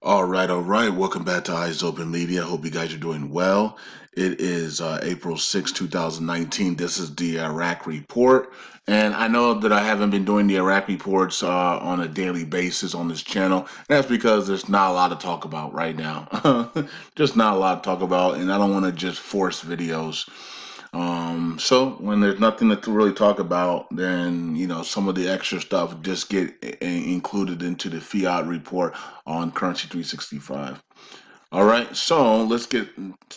All right. Welcome back to Eyes Open Media. Hope you guys are doing well. It is April 6th, 2019. This is the Iraq Report. And I know that I haven't been doing the Iraq Reports on a daily basis on this channel. That's because there's not a lot to talk about right now. Just not a lot to talk about. And I don't want to just force videos. So when there's nothing to really talk about, then some of the extra stuff just get included into the fiat report on Currency 365. All right, so let's get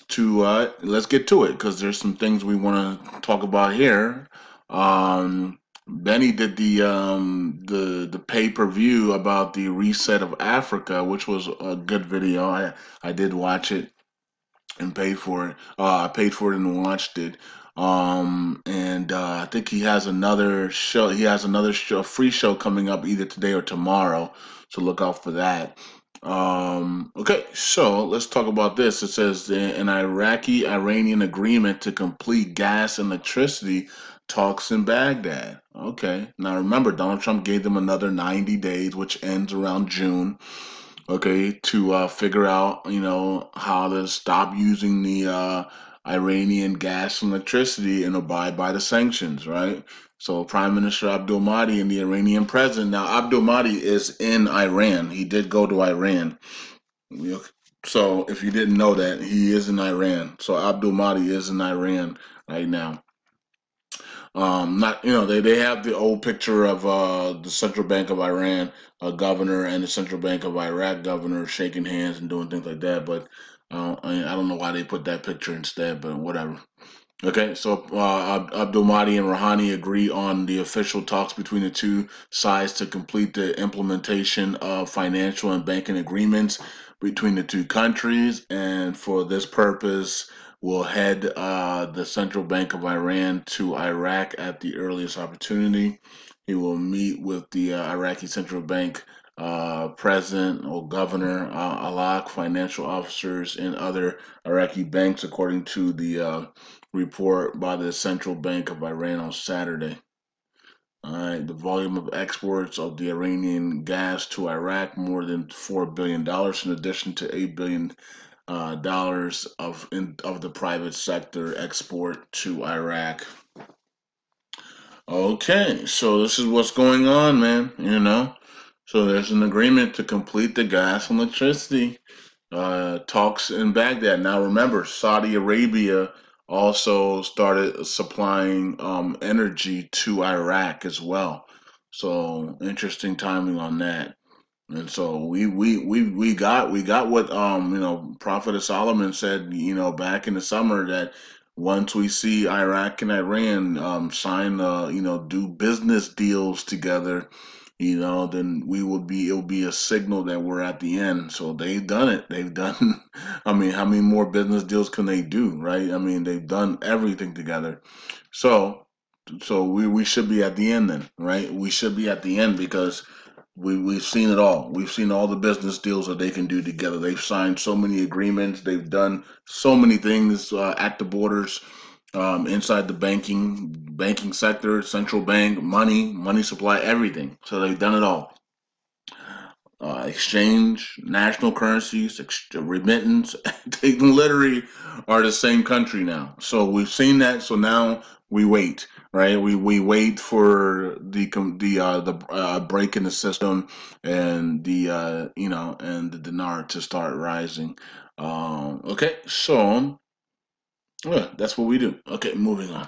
to it because there's some things we want to talk about here. Benny did the pay per view about the reset of Africa, which was a good video. I did watch it and paid for it. I paid for it and watched it. And I think he has another show. He has another show, free show coming up either today or tomorrow. So look out for that. Okay, so let's talk about this. It says an Iraqi-Iranian agreement to complete gas and electricity talks in Baghdad. Okay, now remember, Donald Trump gave them another 90 days, which ends around June, okay, to figure out, how to stop using the Iranian gas and electricity and abide by the sanctions, right? So Prime Minister Abdul Mahdi and the Iranian president. Now, Abdul Mahdi is in Iran. He did go to Iran. So if you didn't know that, he is in Iran. So Abdul Mahdi is in Iran right now. Not they have the old picture of the Central Bank of Iran governor and the Central Bank of Iraq governor shaking hands and doing things like that. But I don't know why they put that picture instead. But whatever. Okay, so Abdul Mahdi and Rouhani agree on the official talks between the two sides to complete the implementation of financial and banking agreements between the two countries, and for this purpose, will head the Central Bank of Iran to Iraq at the earliest opportunity. He will meet with the Iraqi Central Bank president or governor, alaq, financial officers, and other Iraqi banks, according to the report by the Central Bank of Iran on Saturday. All right, the volume of exports of the Iranian gas to Iraq more than $4 billion, in addition to $8 billion of the private sector export to Iraq. Okay, so this is what's going on, man. So there's an agreement to complete the gas and electricity talks in Baghdad. Now, remember, Saudi Arabia also started supplying energy to Iraq as well. So interesting timing on that. And so we got what Prophet Solomon said, back in the summer, that once we see Iraq and Iran sign do business deals together, then it'll be a signal that we're at the end. So they've done it. They've done, I mean, how many more business deals can they do, right? I mean, they've done everything together. So, so we should be at the end then, right? We should be at the end because we've seen it all. We've seen all the business deals that they can do together. They've signed so many agreements. They've done so many things at the borders, inside the banking sector, central bank, money supply, everything. So they've done it all. Exchange, national currencies, remittance. They literally are the same country now. So we've seen that. So now we wait, right? We wait for the break in the system and and the dinar to start rising. Okay, so yeah, that's what we do. Okay, moving on.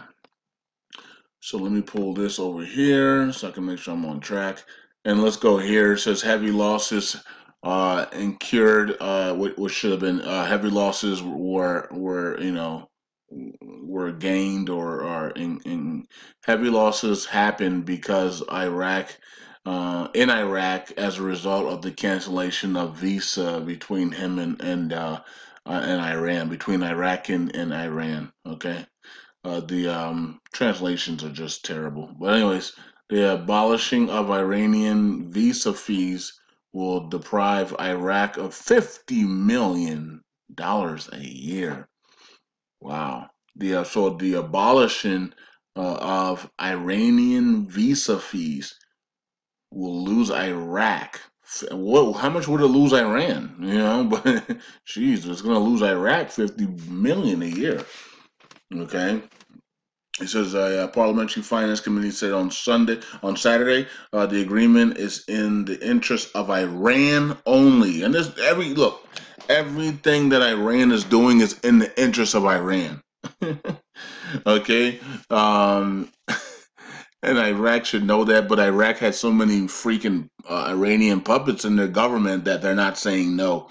So let me pull this over here so I can make sure I'm on track. And let's go here. It says heavy losses incurred, what should have been heavy losses were gained, or heavy losses happened because in Iraq, as a result of the cancellation of visa between him and Iran, between Iraq and Iran. Okay. The translations are just terrible. But anyways, the abolishing of Iranian visa fees will deprive Iraq of $50 million a year. Wow. The abolishing of Iranian visa fees will lose Iraq What? How much would it lose Iran? But jeez, it's gonna lose Iraq 50 million a year. Okay. It says a parliamentary finance committee said on Saturday, the agreement is in the interest of Iran only. And this everything that Iran is doing is in the interest of Iran. Okay, um, and Iraq should know that, but Iraq has so many freaking Iranian puppets in their government that they're not saying no.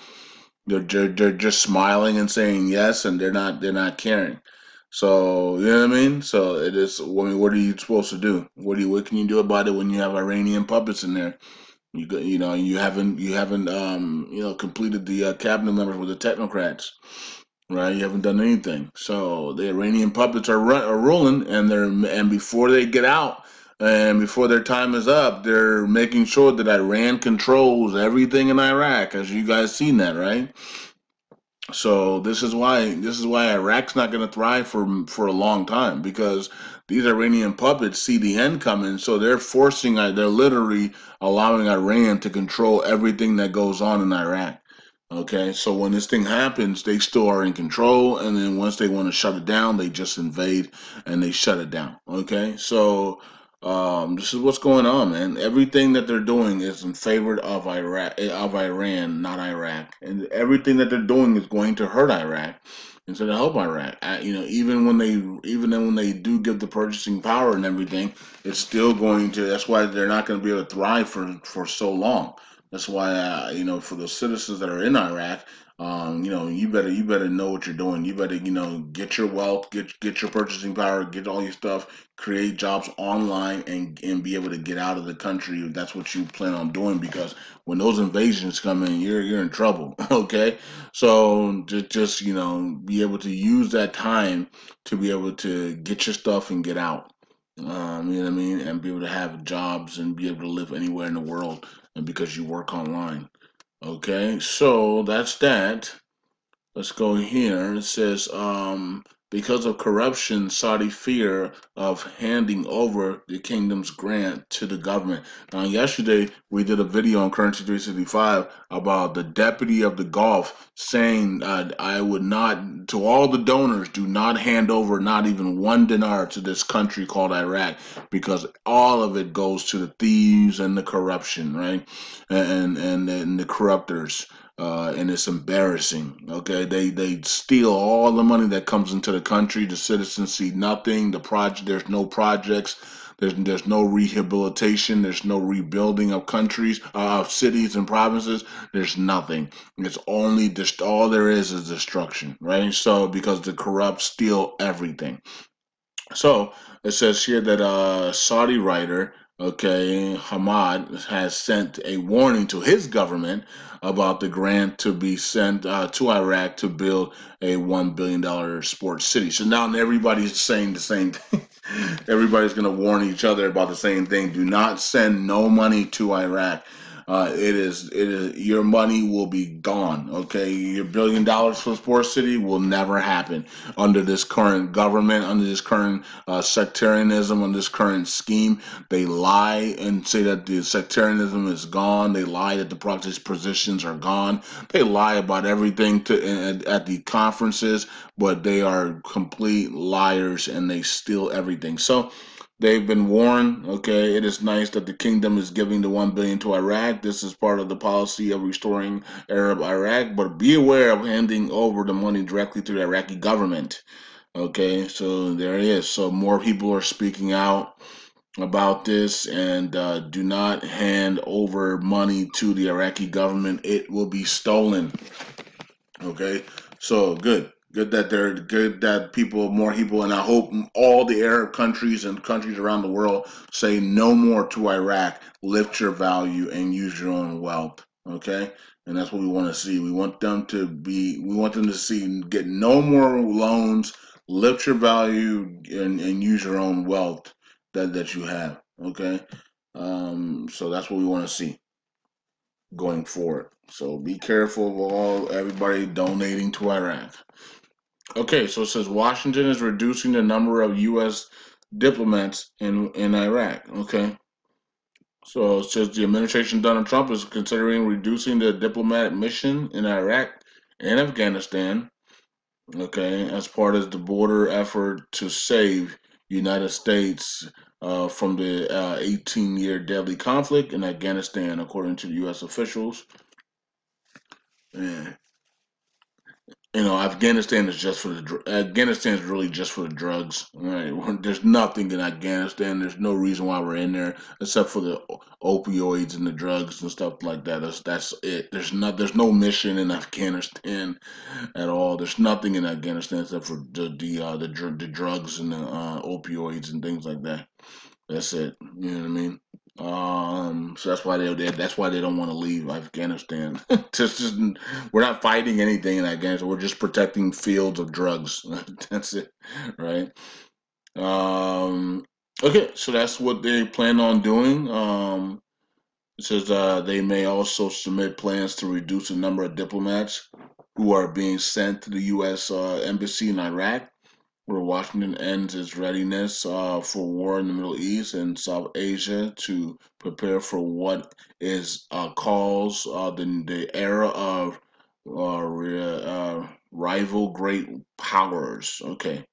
They're just smiling and saying yes, and they're not caring. So you know what I mean. So it is. I mean, what are you supposed to do? What can you do about it when you have Iranian puppets in there? You haven't completed the cabinet members with the technocrats, right? You haven't done anything. So the Iranian puppets are ruling, and before they get out. And before their time is up, they're making sure that Iran controls everything in Iraq, as you guys seen that, right? So this is why Iraq's not going to thrive for a long time because these Iranian puppets see the end coming. So they're literally allowing Iran to control everything that goes on in Iraq. Okay, so when this thing happens, they still are in control, and then once they want to shut it down, they just invade and they shut it down. Okay, so this is what's going on, man. Everything that they're doing is in favor of Iran, not Iraq, and everything that they're doing is going to hurt Iraq instead of help Iraq. Even when they do give the purchasing power and everything, it's still going to. That's why they're not going to be able to thrive for so long. That's why for the citizens that are in Iraq, you better know what you're doing. You better get your wealth, get your purchasing power, get all your stuff, create jobs online, and be able to get out of the country if that's what you plan on doing. Because when those invasions come in, you're in trouble. Okay, so just be able to use that time to be able to get your stuff and get out. You know what I mean, and be able to have jobs and be able to live anywhere in the world, and because you work online. Okay, so that's that. Let's go here. It says, because of corruption, Saudi fear of handing over the kingdom's grant to the government. Now, yesterday we did a video on Currency 365 about the deputy of the Gulf saying, I would not, to all the donors, do not hand over not even one dinar to this country called Iraq because all of it goes to the thieves and the corruption, right? And the corruptors, and it's embarrassing. Okay, they steal all the money that comes into the country. The citizens see nothing. There's no projects. There's no rehabilitation. There's no rebuilding of countries, of cities and provinces. There's nothing. It's only just all there is destruction, right? So because the corrupt steal everything. So it says here that a Saudi writer, okay, Hamad, has sent a warning to his government about the grant to be sent to Iraq to build a $1 billion sports city. So now everybody's saying the same thing. Everybody's going to warn each other about the same thing. Do not send no money to Iraq. It is your money will be gone. Okay, your $1 billion for sports city will never happen under this current government, under this current sectarianism, under this current scheme. They lie and say that the sectarianism is gone. They lie that the practice positions are gone. They lie about everything at the conferences, but they are complete liars and they steal everything. So they've been warned. Okay, it is nice that the kingdom is giving the 1 billion to Iraq. This is part of the policy of restoring Arab Iraq, but be aware of handing over the money directly to the Iraqi government. Okay, so there it is. So more people are speaking out about this, and do not hand over money to the Iraqi government. It will be stolen. Okay, so good that more people, and I hope all the Arab countries and countries around the world say no more to Iraq. Lift your value and use your own wealth. Okay, and that's what we want to see. We want them to see get no more loans. Lift your value and use your own wealth that you have. Okay, so that's what we want to see going forward. So be careful of everybody donating to Iraq. Okay, so it says Washington is reducing the number of U.S. diplomats in Iraq. Okay, So it says the administration Donald Trump is considering reducing the diplomatic mission in Iraq and Afghanistan, okay, as part of the border effort to save United States from the 18-year deadly conflict in Afghanistan, according to the U.S. officials. Yeah. You know, Afghanistan is really just for the drugs. Right? There's nothing in Afghanistan. There's no reason why we're in there except for the opioids and the drugs and stuff like that. That's it. There's no mission in Afghanistan at all. There's nothing in Afghanistan except for the drugs and the opioids and things like that. That's it. You know what I mean? So that's why they don't want to leave Afghanistan. just we're not fighting anything in Afghanistan. We're just protecting fields of drugs. That's it, right? Um, okay, so that's what they plan on doing. It says they may also submit plans to reduce the number of diplomats who are being sent to the U.S. Embassy in Iraq, where Washington ends its readiness for war in the Middle East and South Asia to prepare for what is calls the era of rival great powers. Okay,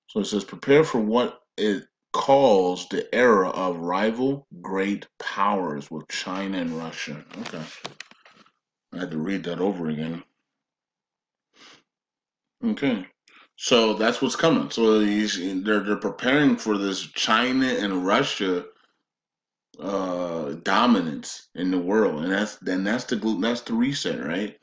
so it says prepare for what it calls the era of rival great powers with China and Russia. Okay, I had to read that over again. Okay. So that's what's coming. So they're preparing for this China and Russia dominance in the world, and that's the reset, right?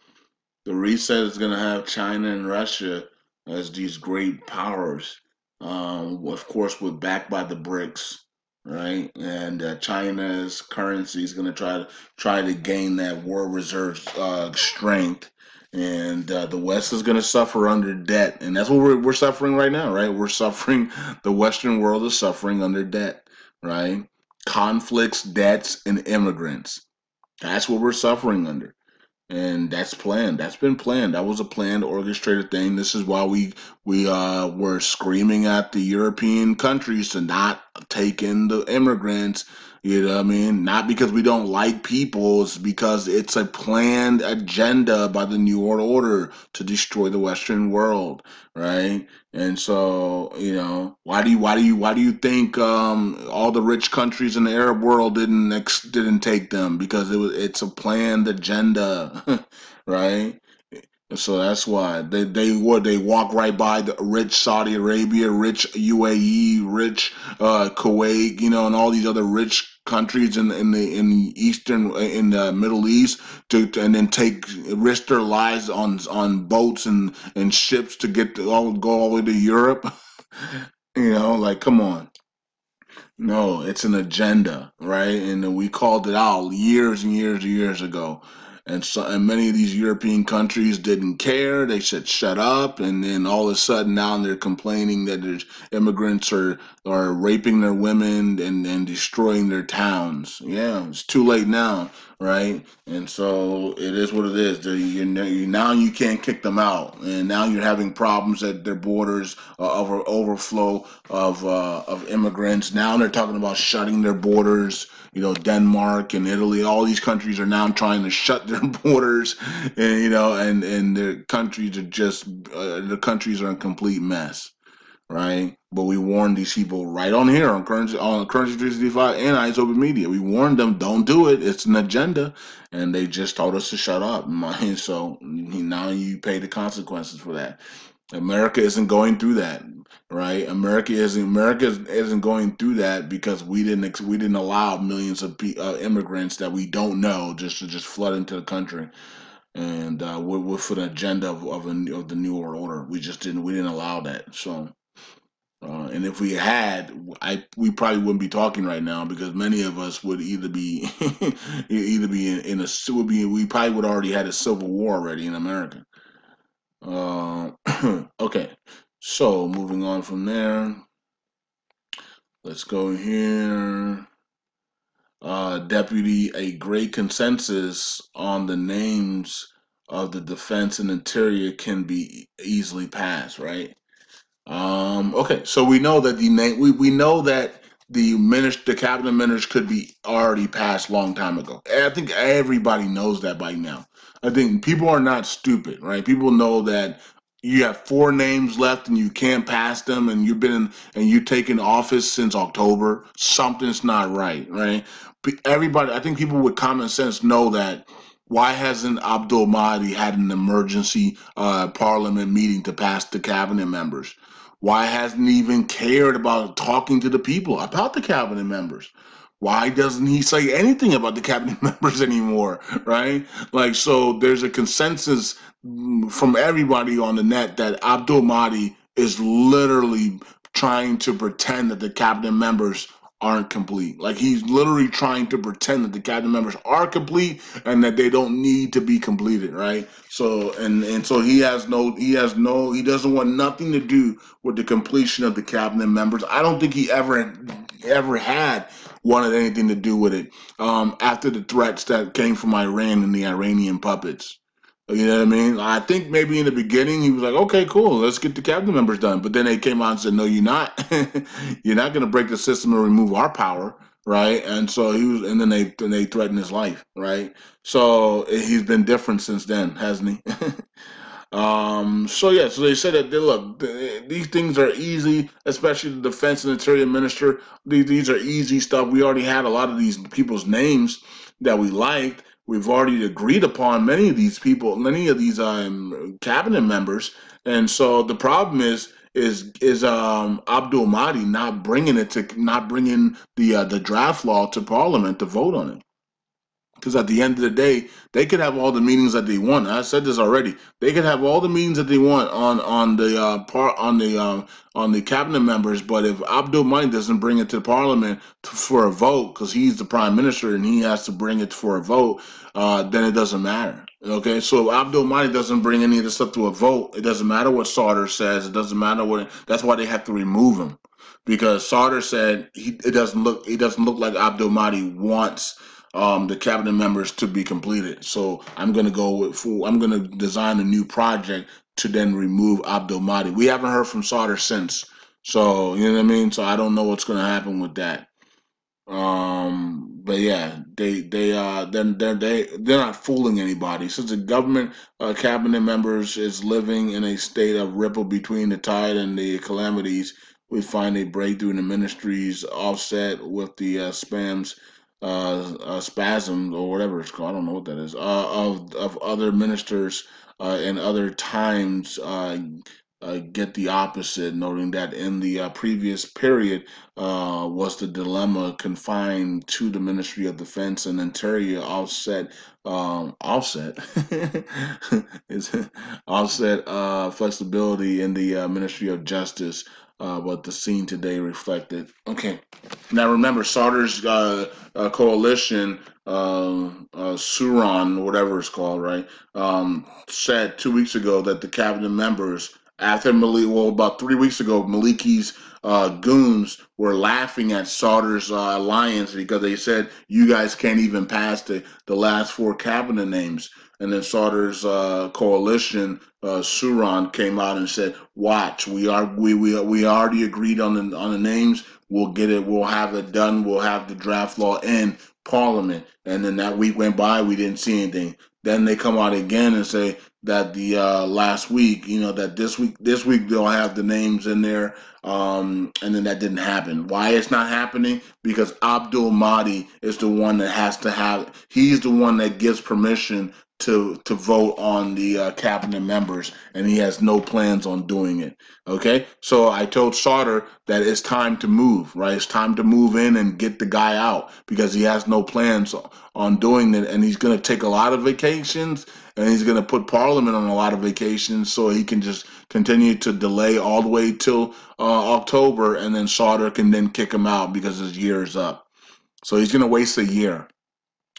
The reset is going to have China and Russia as these great powers. Of course, we're backed by the BRICS, right? And China's currency is going to try to gain that world reserve strength, and the West is going to suffer under debt, and that's what we're suffering right now, right? We're suffering. The Western world is suffering under debt, right? Conflicts, debts, and immigrants. That's what we're suffering under, and that's planned. That's been planned. That was a planned, orchestrated thing. This is why we were screaming at the European countries to not take in the immigrants. You know what I mean? Not because we don't like people. It's because it's a planned agenda by the New World Order to destroy the Western world, right? And so, you know, why do you think all the rich countries in the Arab world didn't take them? Because it's a planned agenda, right? So that's why they walk right by the rich Saudi Arabia, rich UAE, rich Kuwait, you know, and all these other rich countries in the Middle East and then risk their lives on boats and ships to go all the way to Europe. You know, like come on. No, it's an agenda, right? And we called it out years and years and years ago. And many of these European countries didn't care. They said shut up, and then all of a sudden now they're complaining that there's immigrants are raping their women and destroying their towns. Yeah, it's too late now, right? And so it is what it is. Now you can't kick them out, and now you're having problems at their borders overflow of immigrants. Now they're talking about shutting their borders. You know, Denmark and Italy, all these countries are now trying to shut their borders, and and their countries are just the countries are in complete mess, right? But we warned these people right on here on Currency 365 and Eyes Open Media. We warned them, don't do it. It's an agenda, and they just told us to shut up. So now you pay the consequences for that. America isn't going through that, right? America isn't going through that because we didn't allow millions of immigrants that we don't know just flood into the country, and with an agenda of the new world order. We didn't allow that. So. And if we had, we probably wouldn't be talking right now because many of us would either be either be in a would be we probably would already had a civil war already in America. Uh, okay, so moving on from there, let's go here. Deputy, a great consensus on the names of the defense and interior can be easily passed, right? Okay, so we know that the name we know that the cabinet ministers could be already passed long time ago. And I think everybody knows that by now. I think people are not stupid, right? People know that you have four names left and you can't pass them, and you've been in, and you've taken office since October. Something's not right, right? Everybody, I think people with common sense know that. Why hasn't Abdul Mahdi had an emergency parliament meeting to pass the cabinet members? Why hasn't he even cared about talking to the people about the cabinet members? Why doesn't he say anything about the cabinet members anymore? Right? Like, so there's a consensus from everybody on the net that Abdul Mahdi is literally trying to pretend that the cabinet members aren't complete. Like, he's literally trying to pretend that the cabinet members are complete and that they don't need to be completed, right? So and so he doesn't want nothing to do with the completion of the cabinet members. I don't think he ever had wanted anything to do with it after the threats that came from Iran and the Iranian puppets. You know what I mean? I think maybe in the beginning he was like, "Okay, cool, let's get the cabinet members done." But then they came out and said, "No, you're not. You're not going to break the system and remove our power." Right, and so he was, and then they threatened his life. Right, so he's been different since then, hasn't he? So yeah, so they said that these things are easy, especially the defense and interior minister. These are easy stuff. We already had a lot of these people's names that we liked. We've already agreed upon many of these people, many of these cabinet members, and so the problem is Abdul Mahdi not bringing the draft law to Parliament to vote on it. Because at the end of the day, they could have all the meetings that they want. I said this already. They could have all the meetings that they want on the cabinet members. But if Abdul Mahdi doesn't bring it to Parliament for a vote, because he's the prime minister and he has to bring it for a vote, then it doesn't matter. Okay, so if Abdul Mahdi doesn't bring any of this stuff to a vote, it doesn't matter what Sauter says. It doesn't matter what. That's why they have to remove him, because Sauter said it doesn't look like Abdul Mahdi wants the cabinet members to be completed. So I'm going to design a new project to then remove Abdul Mahdi. We haven't heard from Sauter since. So, you know what I mean? So I don't know what's going to happen with that. But yeah, they're not fooling anybody. Since the government cabinet members is living in a state of ripple between the tide and the calamities, we find a breakthrough in the ministries offset with the spasm or whatever it's called. I don't know what that is. Of other ministers in other times. Get the opposite, noting that in the previous period was the dilemma confined to the Ministry of Defense and Interior offset is offset flexibility in the Ministry of Justice, what the scene today reflected. Okay, now remember Sauter's coalition, Suran, whatever it's called, right? Said 2 weeks ago that the cabinet members after Malik, well, about 3 weeks ago, Maliki's goons were laughing at Sauter's alliance because they said you guys can't even pass the last four cabinet names. And then Sauter's coalition, Suran, came out and said, "Watch, we already agreed on the names. We'll get it. We'll have it done. We'll have the draft law in Parliament." And then that week went by, we didn't see anything. Then they come out again and say that the last week, that this week they'll have the names in there, and then that didn't happen. Why it's not happening? Because Abdul Mahdi is the one that has to have. He's the one that gives permission to vote on the cabinet members, and he has no plans on doing it. Okay, so I told Sauter that it's time to move. Right, it's time to move in and get the guy out because he has no plans on doing it, and he's going to take a lot of vacations, and he's going to put Parliament on a lot of vacations so he can just continue to delay all the way till October, and then Sauter can then kick him out because his year is up. So he's going to waste a year.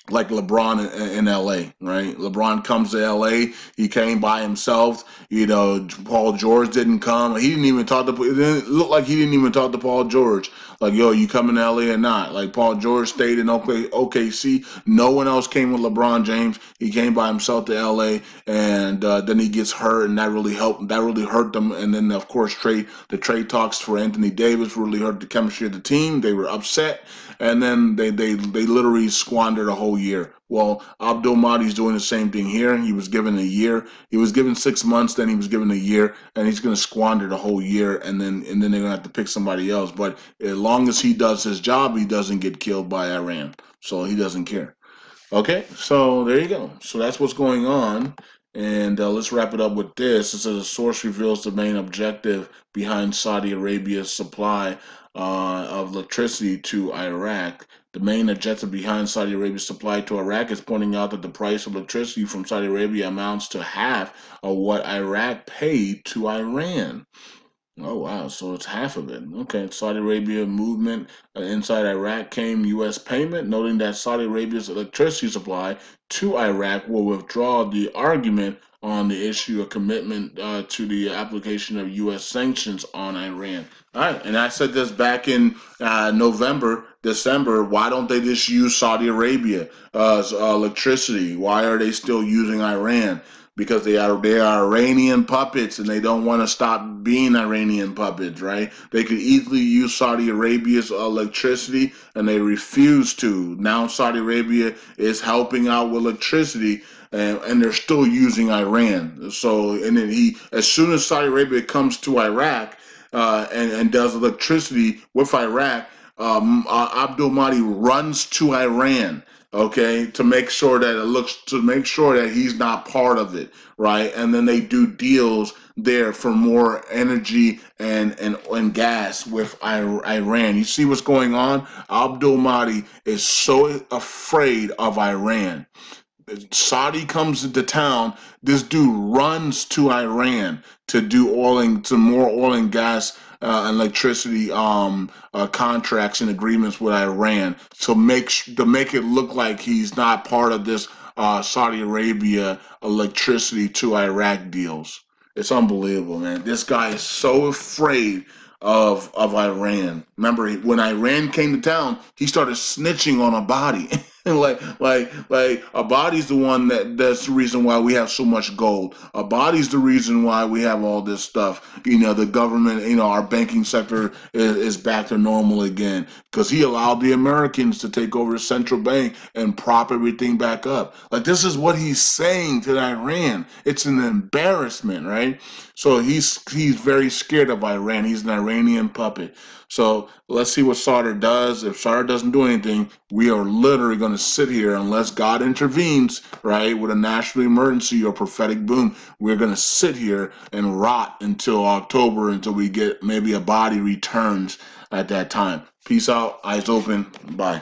like LeBron in LA, right? LeBron comes to LA. He came by himself. You know, Paul George didn't come. He didn't even talk to. It didn't look like he didn't even talk to Paul George. Like, yo, you coming to LA or not? Like, Paul George stayed in OKC. No one else came with LeBron James. He came by himself to LA, and then he gets hurt, and that really helped. That really hurt them. And then, of course, the trade talks for Anthony Davis really hurt the chemistry of the team. They were upset, and then they literally squandered a whole year. Well, Abdul Mahdi's doing the same thing here. He was given a year. He was given 6 months, then he was given a year, and he's going to squander the whole year, and then they're going to have to pick somebody else. But as long as he does his job, he doesn't get killed by Iran, so he doesn't care. Okay, so there you go. So that's what's going on. And let's wrap it up with this. It says a source reveals the main objective behind Saudi Arabia's supply of electricity to Iraq. The main objective behind Saudi Arabia's supply to Iraq is pointing out that the price of electricity from Saudi Arabia amounts to half of what Iraq paid to Iran. Oh wow, so it's half of it. Okay, Saudi Arabia movement inside Iraq came U.S. payment, noting that Saudi Arabia's electricity supply to Iraq will withdraw the argument on the issue of commitment to the application of U.S. sanctions on Iran. All right, and I said this back in November, December. Why don't they just use Saudi Arabia electricity? Why are they still using Iran? Because they are Iranian puppets and they don't want to stop being Iranian puppets, right? They could easily use Saudi Arabia's electricity and they refuse to. Now Saudi Arabia is helping out with electricity and they're still using Iran. So and then as soon as Saudi Arabia comes to Iraq and does electricity with Iraq, Abdul Mahdi runs to Iran, okay, to make sure that he's not part of it, right? And then they do deals there for more energy and gas with Iran. You see what's going on? Abdul Mahdi is so afraid of Iran. Saudi comes into town, this dude runs to Iran to do to more oil and gas and electricity contracts and agreements with Iran to make it look like he's not part of this Saudi Arabia electricity to Iraq deals. It's unbelievable, man. This guy is so afraid of Iran. Remember, when Iran came to town, he started snitching on a body. like a body's the one that's the reason why we have so much gold. A body's the reason why we have all this stuff. The government, our banking sector is back to normal again because he allowed the Americans to take over the central bank and prop everything back up. Like, this is what he's saying to Iran. It's an embarrassment, right? So he's very scared of Iran. He's an Iranian puppet. So let's see what Sauder does. If Sauder doesn't do anything, we are literally going to sit here unless God intervenes, right, with a national emergency or prophetic boom. We're going to sit here and rot until October, until we get maybe a body returns at that time. Peace out. Eyes open. Bye.